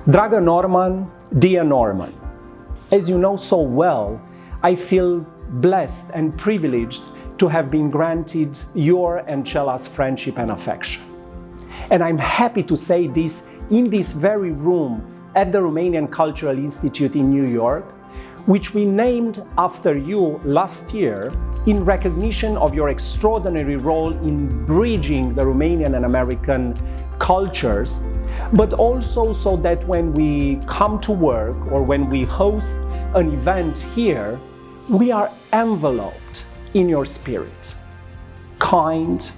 Dragă Norman, dear Norman, as you know so well, I feel blessed and privileged to have been granted your and Cela's friendship and affection. And I'm happy to say this in this very room at the Romanian Cultural Institute in New York, which we named after you last year in recognition of your extraordinary role in bridging the Romanian and American cultures, but also so that when we come to work or when we host an event here, we are enveloped in your spirit. Kind,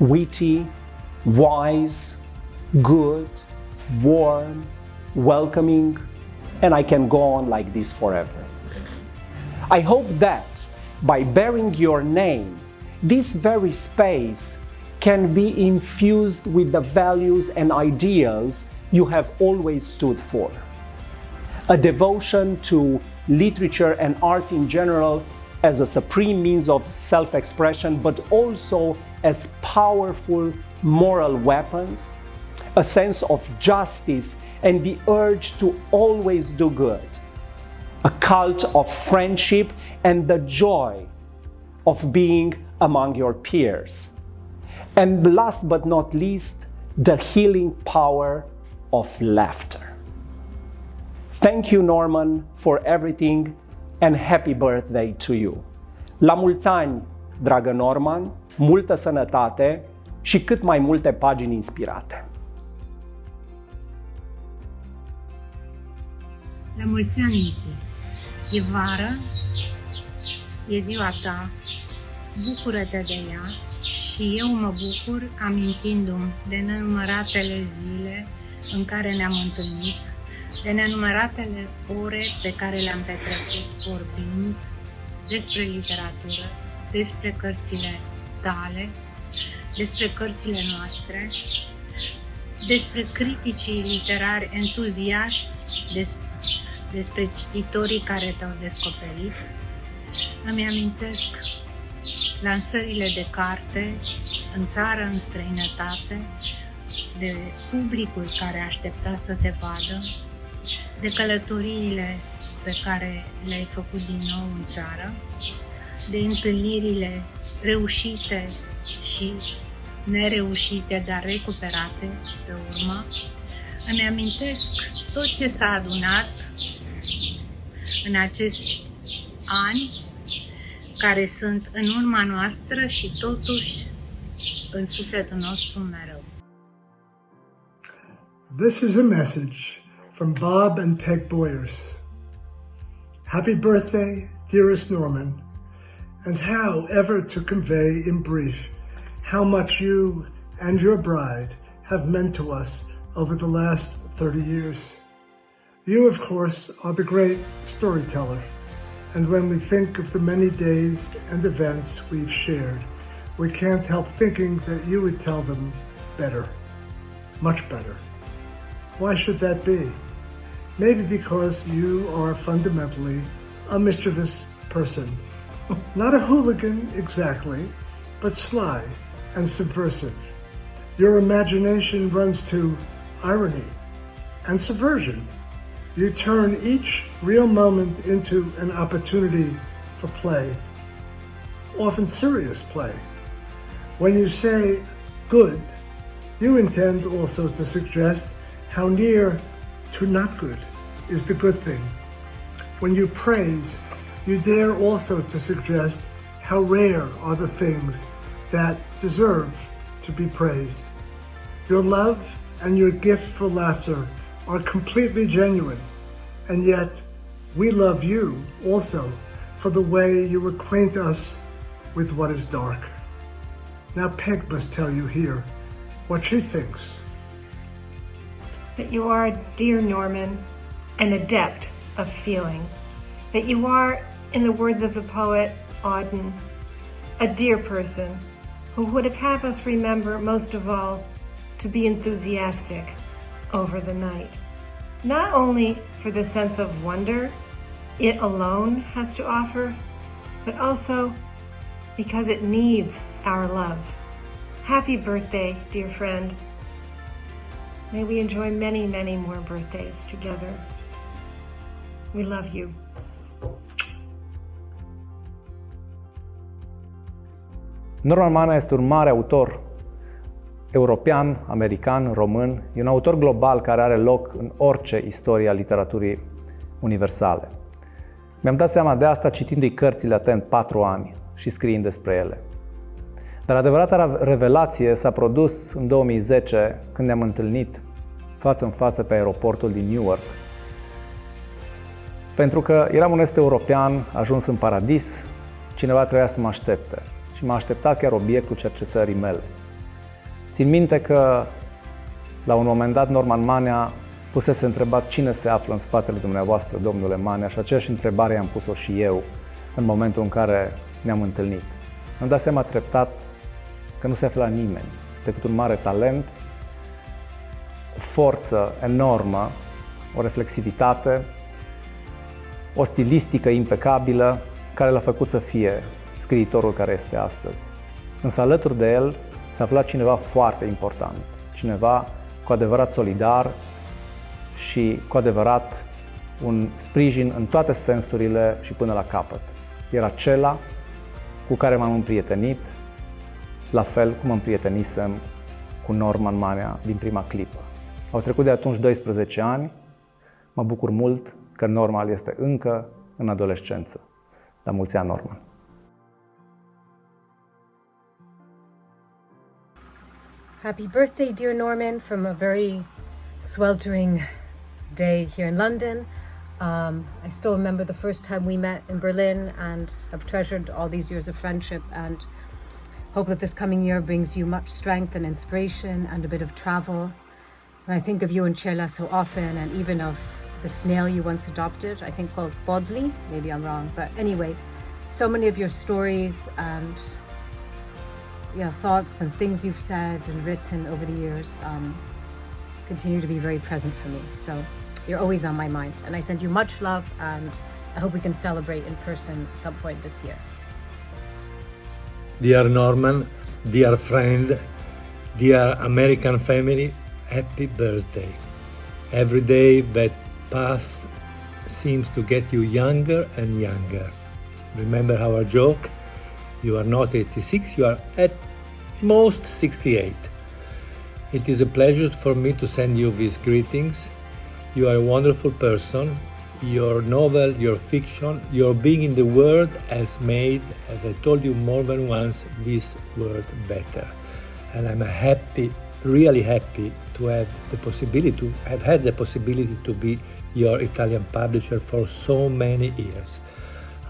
witty, wise, good, warm, welcoming, and I can go on like this forever. I hope that by bearing your name, this very space can be infused with the values and ideals you have always stood for. A devotion to literature and art in general as a supreme means of self-expression, but also as powerful moral weapons, a sense of justice and the urge to always do good, a cult of friendship and the joy of being among your peers. And last but not least, the healing power of laughter. Thank you, Norman, for everything and happy birthday to you. La mulți ani, dragă Norman, multă sănătate și cât mai multe pagini inspirate. La mulți ani, Michi. E vară, e ziua ta, bucură-te de ea și eu mă bucur amintindu-mi de nenumăratele zile în care ne-am întâlnit, de nenumăratele ore pe care le-am petrecut vorbind despre literatură, despre cărțile tale, despre cărțile noastre, despre criticii literari entuziaști, despre cititorii care te-au descoperit. Îmi amintesc lansările de carte în țară, în străinătate, de publicul care aștepta să te vadă, de călătoriile pe care le-ai făcut din nou în țară, de întâlnirile reușite și nereușite, dar recuperate pe urmă. Îmi amintesc tot ce s-a adunat în acești ani care sunt în urma noastră și totuși în sufletul nostru mereu. This is a message from Bob and Peg Boyers. Happy birthday, dearest Norman, and how ever to convey in brief how much you and your bride have meant to us over the last 30 years. You, of course, are the great storyteller, and when we think of the many days and events we've shared, we can't help thinking that you would tell them better, much better. Why should that be? Maybe because you are fundamentally a mischievous person. Not a hooligan exactly, but sly and subversive. Your imagination runs to irony and subversion. You turn each real moment into an opportunity for play, often serious play. When you say good, you intend also to suggest how near to not good is the good thing. When you praise, you dare also to suggest how rare are the things that deserve to be praised. Your love and your gift for laughter are completely genuine, and yet we love you also for the way you acquaint us with what is dark. Now Peg must tell you here what she thinks. That you are, dear Norman, an adept of feeling. That you are, in the words of the poet Auden, a dear person who would have us remember most of all to be enthusiastic over the night. Not only for the sense of wonder it alone has to offer, but also because it needs our love. Happy birthday, dear friend. May we enjoy many, many more birthdays together. We love you. Norman Manea este un mare autor european, american, român. E un autor global care are loc în orice istorie a literaturii universale. Mi-am dat seama de asta citindu-i cărțile atent 4 ani și scriind despre ele. Dar adevărata revelație s-a produs în 2010, când ne-am întâlnit față în față pe aeroportul din Newark. Pentru că eram un est european ajuns în paradis, cineva trebuia să mă aștepte. Și m-a așteptat chiar obiectul cercetării mele. Țin minte că, la un moment dat, Norman Manea fusese întrebat cine se află în spatele dumneavoastră, domnule Manea, și aceeași întrebare i-am pus-o și eu în momentul în care ne-am întâlnit. Mi-am dat seama treptat că nu se afla nimeni decât un mare talent, o forță enormă, o reflexivitate, o stilistică impecabilă care l-a făcut să fie scriitorul care este astăzi. Însă alături de el s-a aflat cineva foarte important, cineva cu adevărat solidar și cu adevărat un sprijin în toate sensurile și până la capăt. Era acela cu care m-am împrietenit, la fel cum mă împrietenisem cu Norman Manea din prima clipă. Au trecut de atunci 12 ani, mă bucur mult că Norman este încă în adolescență. La mulți ani, Norman! Happy birthday, dear Norman, from a very sweltering day here in London. I still remember the first time we met in Berlin and have treasured all these years of friendship and hope that this coming year brings you much strength and inspiration and a bit of travel. And I think of you and Cela so often, and even of the snail you once adopted, I think called Bodley, maybe I'm wrong, but anyway, so many of your stories and thoughts and things you've said and written over the years continue to be very present for me. So you're always on my mind, and I send you much love, and I hope we can celebrate in person at some point this year. Dear Norman, dear friend, dear American family, happy birthday. Every day that passes seems to get you younger and younger. Remember our joke? You are not 86, you are at most 68. It is a pleasure for me to send you these greetings. You are a wonderful person. Your novel, your fiction, your being in the world has made, as I told you more than once, this world better. And I'm happy, really happy to have had the possibility to be your Italian publisher for so many years.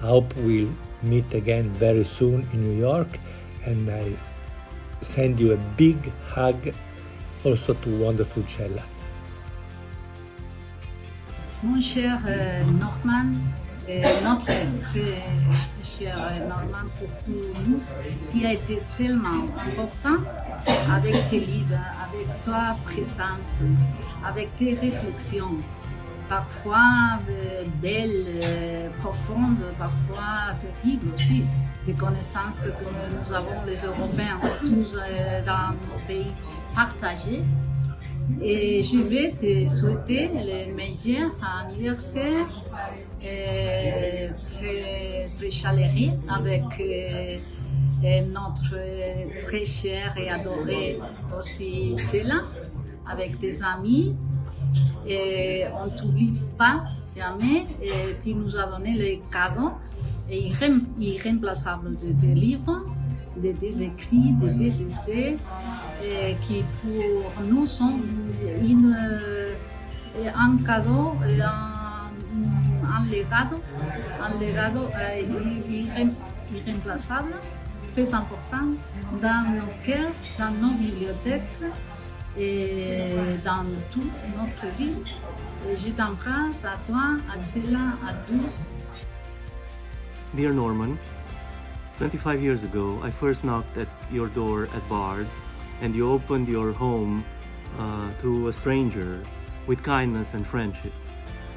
I hope we'll meet again very soon in New York, and I send you a big hug also to wonderful Cella. Mon cher Norman, notre très cher Norman pour tous nous, qui a été tellement important avec tes livres, avec ta présence, avec tes réflexions, parfois belles, profondes, parfois terribles aussi, des connaissances que nous avons les Européens tous dans nos pays partagés. Et je vais te souhaiter le meilleur anniversaire très chaleureux avec notre très cher et adoré aussi Cela, avec tes amis. Et on ne t'oublie pas jamais, et tu nous as donné les cadeaux irréemplaçables de tes livres, de tes écrits, de tes essais, qui pour nous sont un cadeau, un legado irréemplaçable, très important dans nos cœurs, dans nos bibliothèques et dans toute notre vie. Et je t'embrasse à toi, à Cela, à tous. Dear Norman, 25 years ago, I first knocked at your door at Bard, and you opened your home to a stranger with kindness and friendship.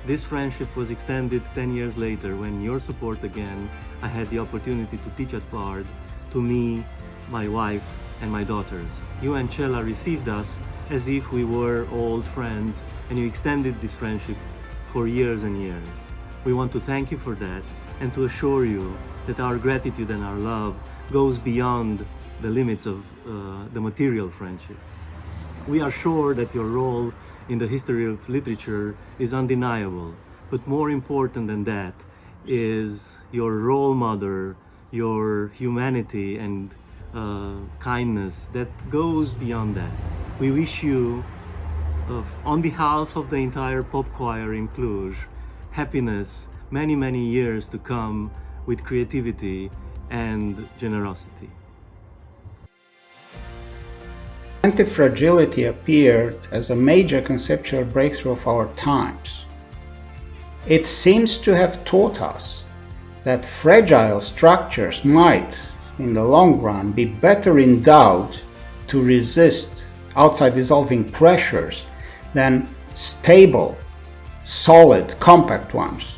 This friendship was extended 10 years later when your support again, I had the opportunity to teach at Bard, to me, my wife, and my daughters. You and Cella received us as if we were old friends, and you extended this friendship for years and years. We want to thank you for that and to assure you that our gratitude and our love goes beyond the limits of the material friendship. We are sure that your role in the history of literature is undeniable, but more important than that is your role model, your humanity and kindness that goes beyond that. We wish you, on behalf of the entire pop choir in Cluj, happiness, many, many years to come with creativity and generosity. Anti-fragility appeared as a major conceptual breakthrough of our times. It seems to have taught us that fragile structures might, in the long run, be better endowed to resist outside dissolving pressures than stable, solid, compact ones.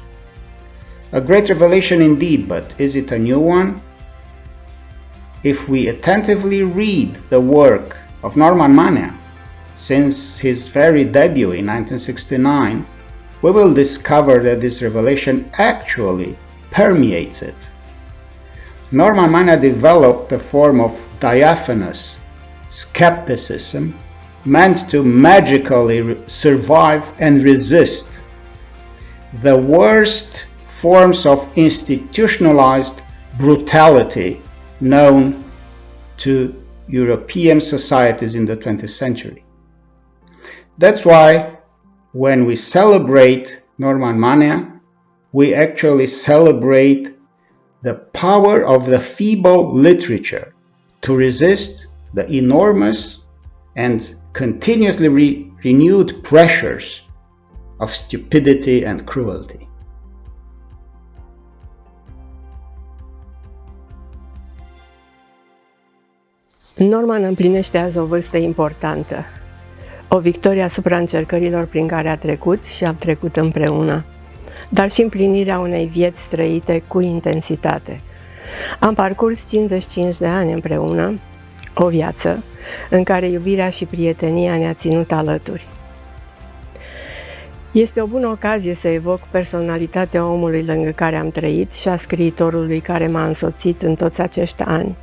A great revelation indeed, but is it a new one? If we attentively read the work of Norman Manea since his very debut in 1969, we will discover that this revelation actually permeates it. Norman Manea developed a form of diaphanous skepticism meant to magically survive and resist the worst forms of institutionalized brutality known to European societies in the 20th century. That's why when we celebrate Norman Manea, we actually celebrate the power of the feeble literature to resist the enormous and continuously renewed pressures of stupidity and cruelty. Norman împlinește azi o vârstă importantă, o victorie asupra încercărilor prin care a trecut și am trecut împreună, dar și împlinirea unei vieți trăite cu intensitate. Am parcurs 55 de ani împreună, o viață în care iubirea și prietenia ne-a ținut alături. Este o bună ocazie să evoc personalitatea omului lângă care am trăit și a scriitorului care m-a însoțit în toți acești ani.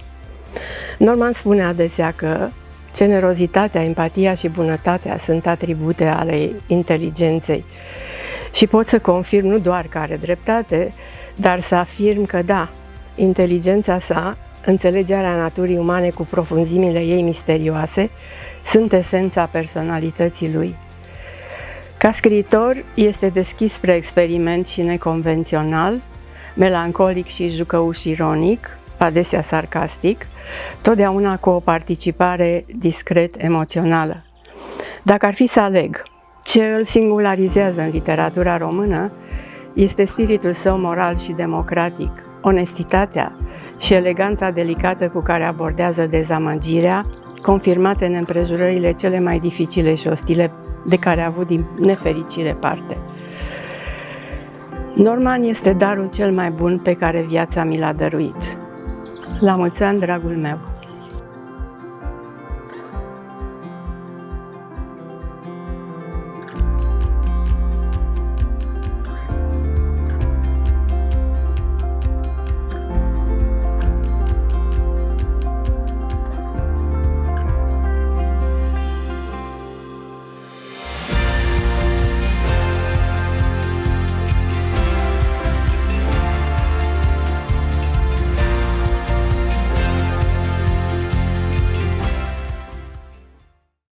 Norman spune adesea că generozitatea, empatia și bunătatea sunt atribute ale inteligenței și pot să confirm nu doar că are dreptate, dar să afirm că da, inteligența sa, înțelegerea naturii umane cu profunzimile ei misterioase, sunt esența personalității lui. Ca scriitor, este deschis spre experiment și neconvențional, melancolic și jucăuș ironic, adesea sarcastic, totdeauna cu o participare discret emoțională. Dacă ar fi să aleg ce îl singularizează în literatura română, este spiritul său moral și democratic, onestitatea și eleganța delicată cu care abordează dezamăgirea, confirmate în împrejurările cele mai dificile și ostile de care a avut din nefericire parte. Norman este darul cel mai bun pe care viața mi l-a dăruit. La mulți ani, dragul meu!